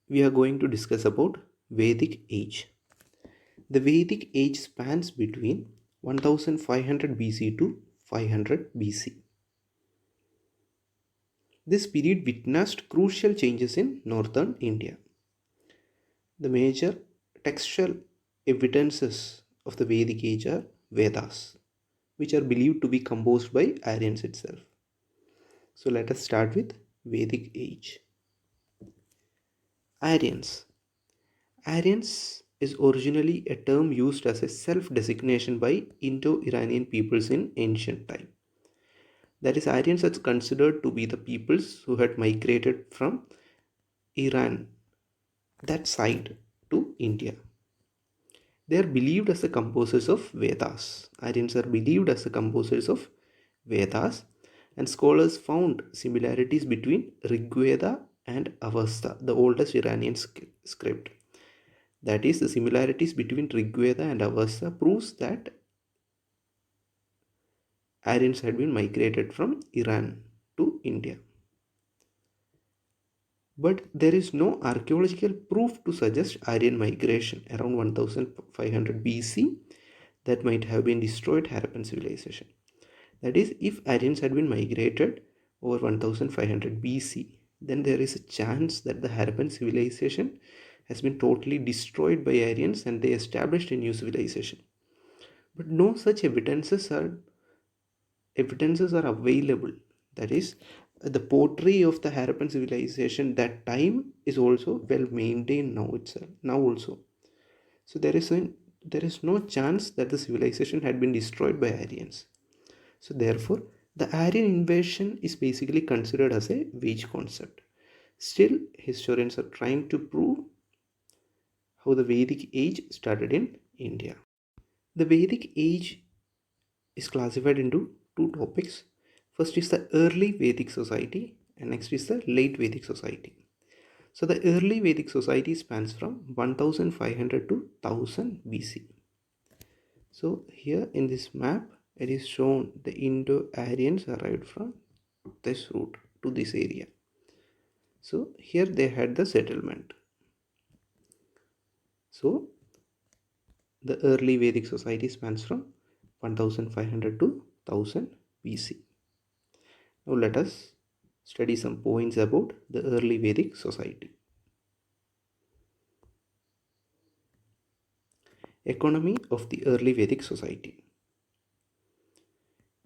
we are going to discuss about Vedic age. The Vedic age spans between 1500 BC to 500 BC. This period witnessed crucial changes in northern India. The major textual evidences of the Vedic age are Vedas, which are believed to be composed by Aryans itself. So let us start with Vedic age. Aryans. Aryans is originally a term used as a self-designation by Indo-Iranian peoples in ancient time. That is, Aryans are considered to be the peoples who had migrated from Iran, that side, to India. They are believed as the composers of Vedas. Aryans are believed as the composers of Vedas, and scholars found similarities between Rigveda and Avesta, the oldest Iranian script. That is, the similarities between Rigveda and Avesta proves that Aryans had been migrated from Iran to India. But there is no archaeological proof to suggest Aryan migration around 1500 BC that might have been destroyed Harappan civilization. That is, if Aryans had been migrated over 1500 BC, then there is a chance that the Harappan civilization has been totally destroyed by Aryans and they established a new civilization. But no such evidences are available. That is, the pottery of the Harappan civilization that time is also well maintained now itself. Now also, so there is no chance that the civilization had been destroyed by Aryans. So therefore, the Aryan invasion is basically considered as a weak concept. Still, historians are trying to prove how the Vedic age started in India. The Vedic age is classified into two topics. First is the early Vedic society and next is the late Vedic society. So the early Vedic society spans from 1500 to 1000 BC. So here in this map it is shown the Indo-Aryans arrived from this route to this area. So here they had the settlement. So the early Vedic society spans from 1500 to 1000 BC. Now let us study some points about the early Vedic society. Economy of the early Vedic society.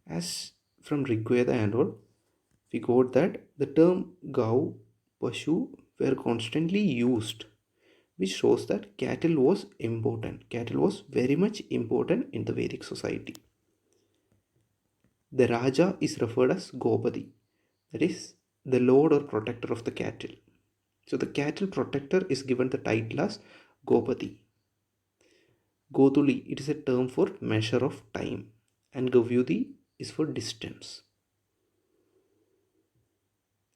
As from Rigveda and all, we got that the term Gau, Pashu were constantly used, which shows that cattle was important. Cattle was very much important in the Vedic society. The Raja is referred as Gopati, that is, the lord or protector of the cattle. So the cattle protector is given the title as Gopati. Gotuli, it is a term for measure of time, and Gavyudi is for distance.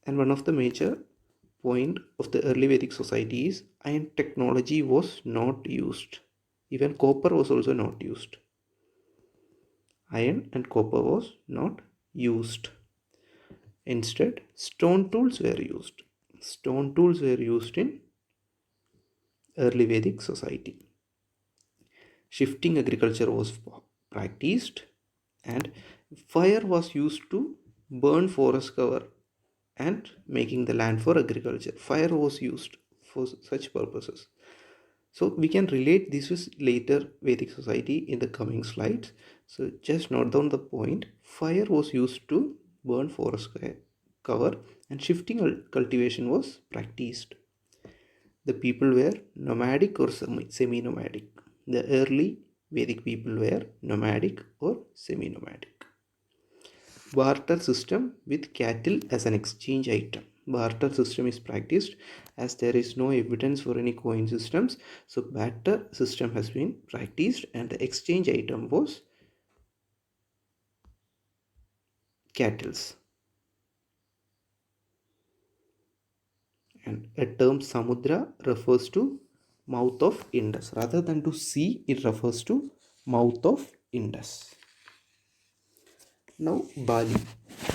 And one of the major point of the early Vedic society is iron technology was not used. Even copper was also not used. Iron and copper was not used. Instead, stone tools were used. Stone tools were used in early Vedic society. Shifting agriculture was practiced and fire was used to burn forest cover and making the land for agriculture. Fire was used for such purposes. So we can relate this with later Vedic society in the coming slides. So just note down the point. Fire was used to burn forest cover and shifting cultivation was practiced. The people were nomadic or semi-nomadic. The early Vedic people were nomadic or semi-nomadic. Barter system with cattle as an exchange item. Barter system is practiced as there is no evidence for any coin systems. So barter system has been practiced and the exchange item was cattles. And a term Samudra refers to mouth of Indus. Rather than to sea, it refers to mouth of Indus. Now Bali.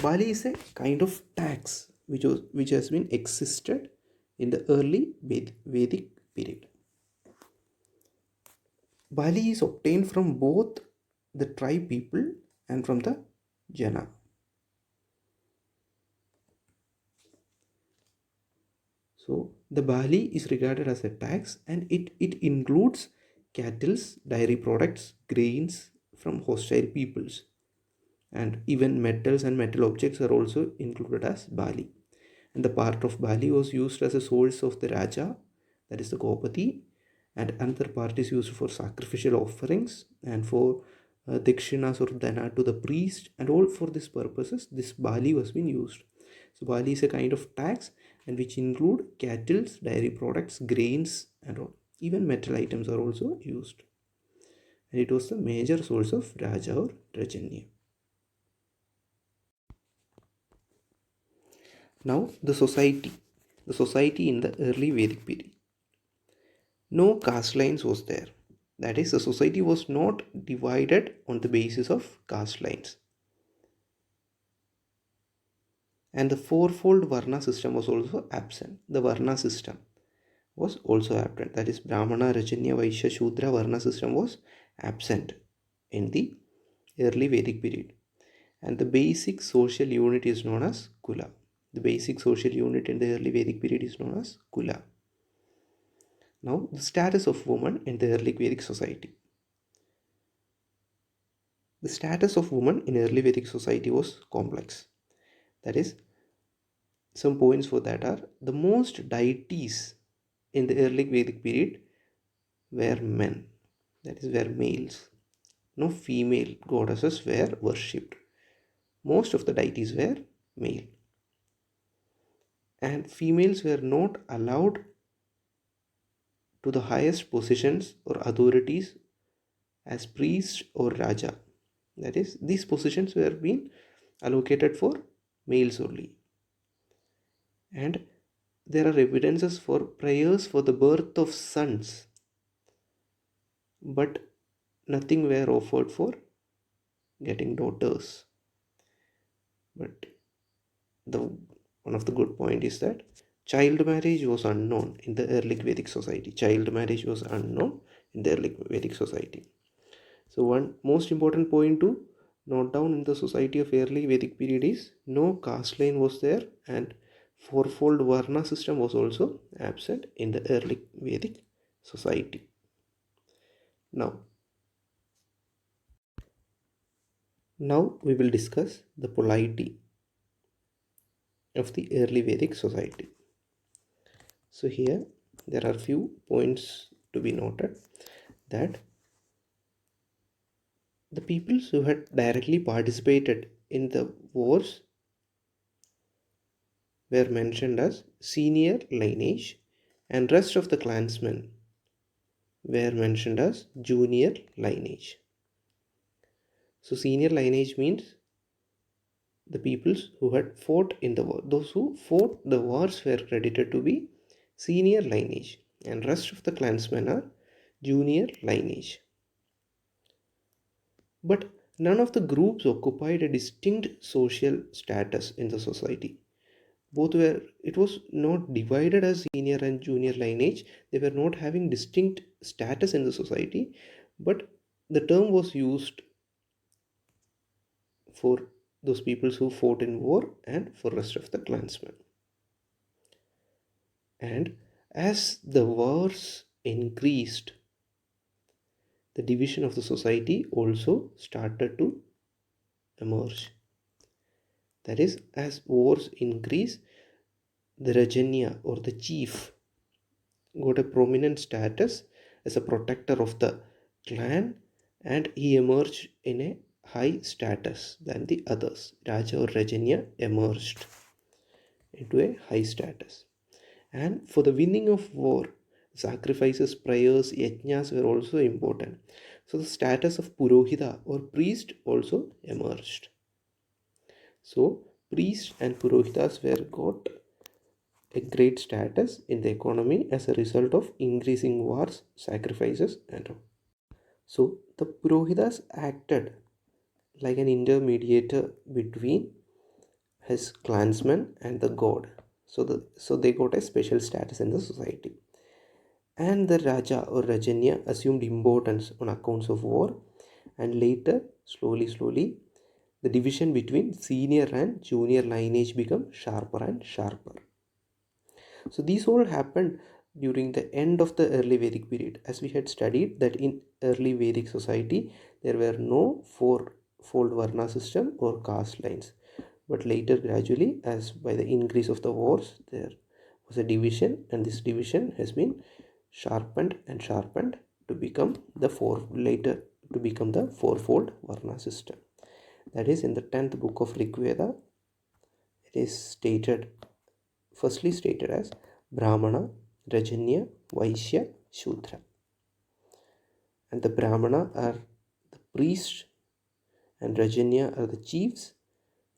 Bali is a kind of tax which has been existed in the early Vedic period. Bali is obtained from both the tribe people and from the Jana. So the Bali is regarded as a tax, and it includes cattle, dairy products, grains from hostile peoples, and even metals and metal objects are also included as Bali. And the part of Bali was used as a source of the Raja, that is the Gopati, and another part is used for sacrificial offerings and for dakshinas or dana to the priest, and all for these purposes this Bali was being used. So Bali is a kind of tax, and which include cattle, dairy products, grains, and all. Even metal items are also used, and it was the major source of Raja or Rajanya. Now the society in the early Vedic period. No caste lines was there. That is, the society was not divided on the basis of caste lines. And the fourfold Varna system was also absent. The Varna system was also absent. That is, Brahmana, Rajanya, Vaishya, Shudra Varna system was absent in the early Vedic period. And the basic social unit is known as Kula. The basic social unit in the early Vedic period is known as Kula. Now, the status of women in the early Vedic society. The status of women in early Vedic society was complex. That is, some points for that are the most deities in the early Vedic period were men, that is, were males. No female goddesses were worshipped. Most of the deities were male, and females were not allowed to the highest positions or authorities as priest or raja. That is, these positions were being allocated for males only. And there are evidences for prayers for the birth of sons, but nothing were offered for getting daughters. But the one of the good point is that child marriage was unknown in the early Vedic society. Child marriage was unknown in the early Vedic society. So one most important point to note down in the society of early Vedic period is no caste line was there, and fourfold Varna system was also absent in the early Vedic society. Now we will discuss the polity of the early Vedic society. So here there are few points to be noted, that the peoples who had directly participated in the wars were mentioned as senior lineage, and rest of the clansmen were mentioned as junior lineage. So senior lineage means the peoples who had fought in the war. Those who fought the wars were credited to be senior lineage, and rest of the clansmen are junior lineage. But none of the groups occupied a distinct social status in the society. Both were, it was not divided as senior and junior lineage. They were not having distinct status in the society, but the term was used for those peoples who fought in war and for rest of the clansmen. And as the wars increased, the division of the society also started to emerge. That is, as wars increase, the Rajanya or the chief got a prominent status as a protector of the clan, and he emerged in a high status than the others. Raja or Rajanya emerged into a high status. And for the winning of war, sacrifices, prayers, yajnas were also important. So the status of Purohita or priest also emerged. So priests and Purohitas were got a great status in the economy as a result of increasing wars, sacrifices, and all. So the Purohitas acted like an intermediator between his clansmen and the god. So they got a special status in the society. And the Raja or Rajanya assumed importance on accounts of war, and later, slowly, the division between senior and junior lineage became sharper and sharper. So these all happened during the end of the early Vedic period. As we had studied that in early Vedic society, there were no four-fold Varna system or caste lines. But later, gradually, as by the increase of the wars, there was a division, and this division has been sharpened and sharpened to become the fourfold Varna system. That is in the 10th book of Rig Veda. It is firstly stated as Brahmana, Rajanya, Vaishya, Shudra. And the Brahmana are the priests, and Rajanya are the chiefs.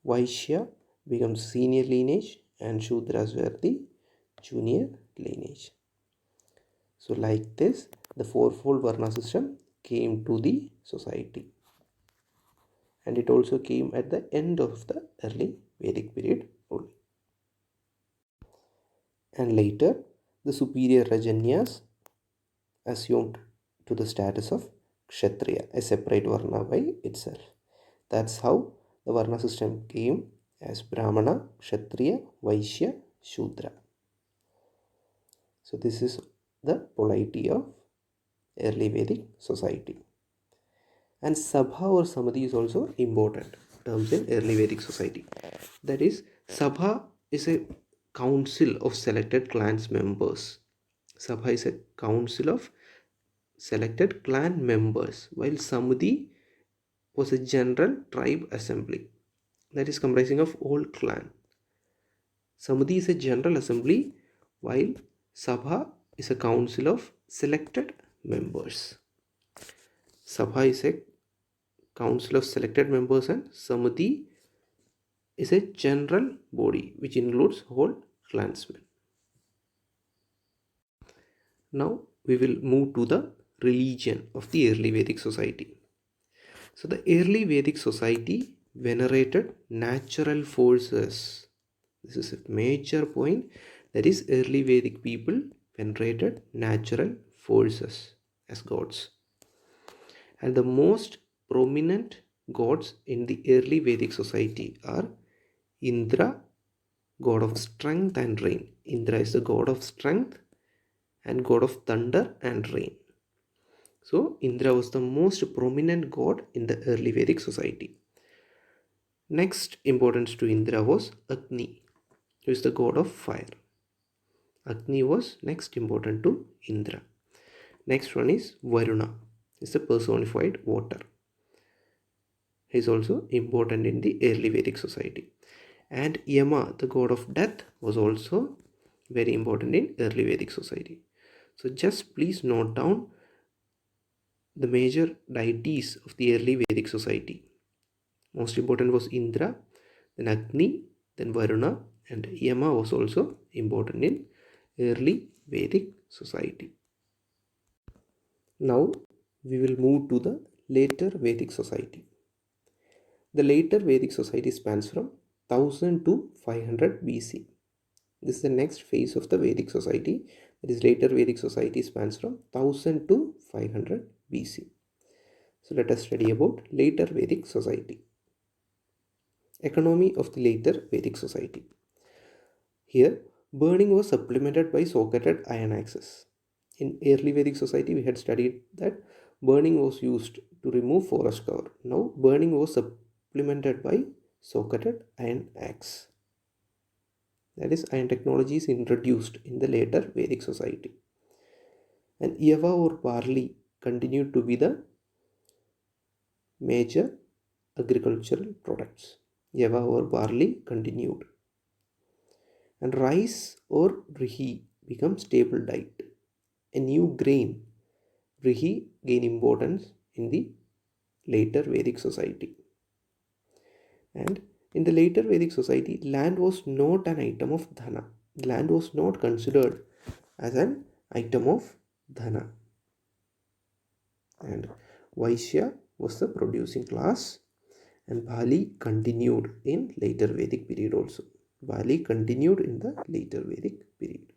Vaishya becomes senior lineage, and Shudras were the junior lineage. So like this, the fourfold Varna system came to the society. And it also came at the end of the early Vedic period only. And later, the superior Rajanyas assumed to the status of Kshatriya, a separate Varna by itself. That's how the Varna system came as Brahmana, Kshatriya, Vaishya, Shudra. So this is the polity of early Vedic society. And Sabha or Samadhi is also important terms in early Vedic society. That is, Sabha is a council of selected clans members. Sabha is a council of selected clan members, while Samadhi was a general tribe assembly that is comprising of all clan. Samadhi is a general assembly, while Sabha is a council of selected members. Sabha is a council of selected members, and Samadhi is a general body which includes whole clansmen. Now we will move to the religion of the early Vedic society. So the early Vedic society venerated natural forces. This is a major point. That is, early Vedic people venerated natural forces as gods. And the most prominent gods in the early Vedic society are Indra, god of strength and rain. Indra is the god of strength and god of thunder and rain. So Indra was the most prominent god in the early Vedic society. Next importance to Indra was Agni, who is the god of fire. Agni was next important to Indra. Next one is Varuna, is the personified water. He is also important in the early Vedic society. And Yama, the god of death, was also very important in early Vedic society. So just please note down the major deities of the early Vedic society. Most important was Indra, then Agni, then Varuna, and Yama was also important in early Vedic society. Now we will move to the later Vedic society. The later Vedic society spans from 1000 to 500 BC. This is the next phase of the Vedic society. That is, later Vedic society spans from 1000 to 500 BC. So let us study about later Vedic society. Economy of the later Vedic society. Here, burning was supplemented by socketed iron axes. In early Vedic society, we had studied that burning was used to remove forest cover. Now, burning was supplemented by socketed iron axe. That is, iron technology is introduced in the later Vedic society. And Yava or barley continued to be the major agricultural products. Yava or barley continued. And rice or rihi becomes staple diet. A new grain, rihi, gained importance in the later Vedic society. And in the later Vedic society, land was not an item of dhana. Land was not considered as an item of dhana. And Vaishya was the producing class, and Bali continued in later Vedic period also. Bali continued in the later Vedic period.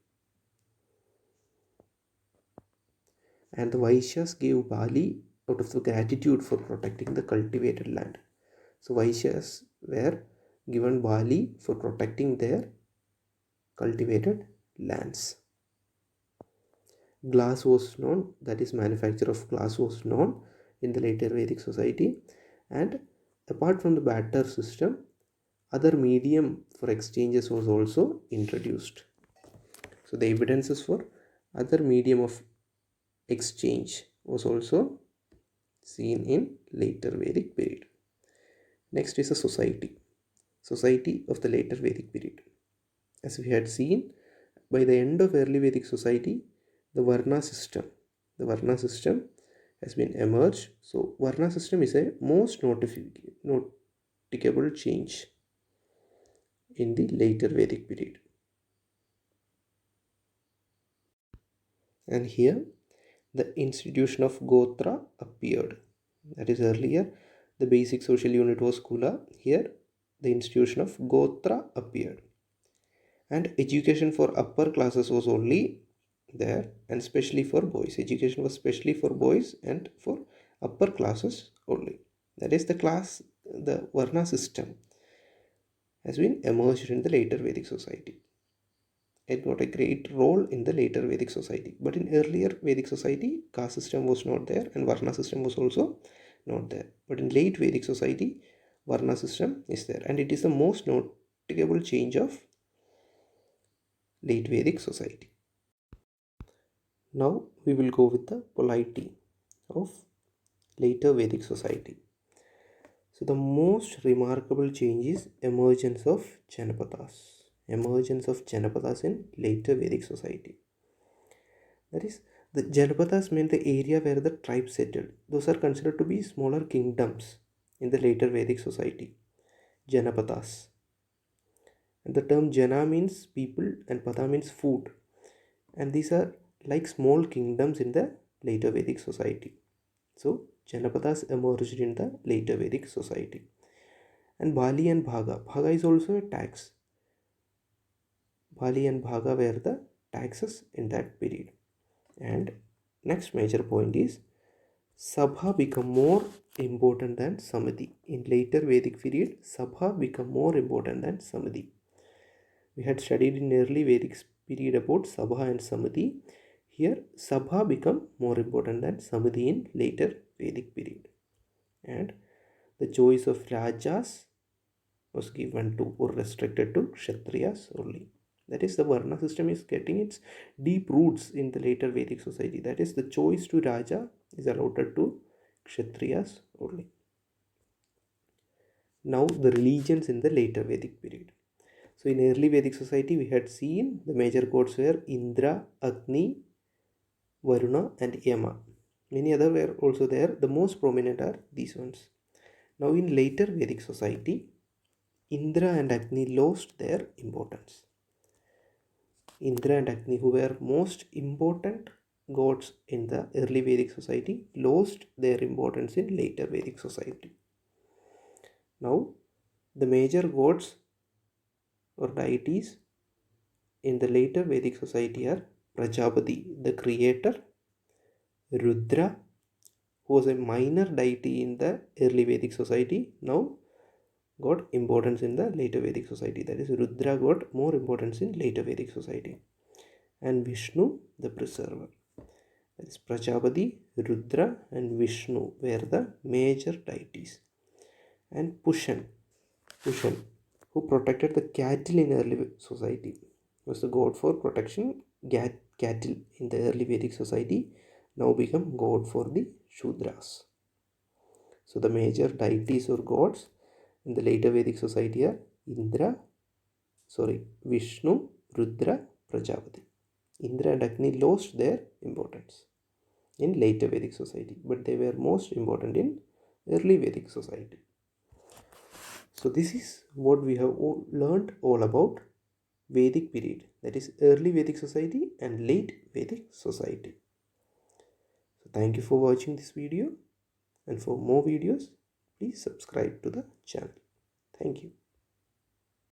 And the Vaishyas gave Bali out of the gratitude for protecting the cultivated land. So Vaishyas were given Bali for protecting their cultivated lands. Glass was known, that is manufacture of glass was known in the later Vedic society. And apart from the barter system, other medium for exchanges was also introduced. So the evidences for other medium of exchange was also seen in later Vedic period. Next is a society of the later Vedic period. As we had seen, by the end of early Vedic society, the the Varna system has been emerged. So Varna system is a most noticeable change in the later Vedic period. And here the institution of Gotra appeared. That is, earlier the basic social unit was Kula. Here the institution of Gotra appeared. And education for upper classes was only there, and especially for boys. Education was specially for boys and for upper classes only. That is, the Varna system has been emerged in the later Vedic society. It got a great role in the later Vedic society. But in earlier Vedic society, caste system was not there and Varna system was also not there. But in late Vedic society, Varna system is there, and it is the most notable change of late Vedic society. Now we will go with the polity of later Vedic society. So the most remarkable change is emergence of Janapadas. Emergence of Janapadas in later Vedic society. That is, the Janapadas meant the area where the tribes settled. Those are considered to be smaller kingdoms in the later Vedic society. Janapadas. And the term Jana means people and Pada means food. And these are like small kingdoms in the later Vedic society. So Janapadas emerged in the later Vedic society. And Bali and Bhaga. Bhaga is also a tax. Bali and Bhaga were the taxes in that period. And next major point is Sabha become more important than Samadhi. In later Vedic period, Sabha become more important than Samadhi. We had studied in early Vedic period about Sabha and Samadhi. Here, Sabha become more important than Samadhi in later Vedic period. And the choice of Rajas was given to or restricted to Kshatriyas only. That is, the Varna system is getting its deep roots in the later Vedic society. That is, the choice to Raja is allotted to Kshatriyas only. Now, the religions in the later Vedic period. So in early Vedic society, we had seen the major gods were Indra, Agni, Varuna and Yama. Many other were also there. The most prominent are these ones. Now in later Vedic society, Indra and Agni lost their importance. Indra and Agni, who were most important gods in the early Vedic society, lost their importance in later Vedic society. Now the major gods or deities in the later Vedic society are Prajapati, the creator, Rudra, who was a minor deity in the early Vedic society, now got importance in the later Vedic society. That is, Rudra got more importance in later Vedic society. And Vishnu, the preserver. That is, Prajapati, Rudra and Vishnu were the major deities. And Pushan, who protected the cattle in early society, was the god for protection cattle in the early Vedic society, now become god for the Shudras. So the major deities or gods in the later Vedic society are Vishnu, Rudra, Prajapati. Indra and Agni lost their importance in later Vedic society, but they were most important in early Vedic society. So this is what we have learned all about Vedic period, that is early Vedic society and late Vedic society. So thank you for watching this video, and for more videos please subscribe to the channel. Thank you.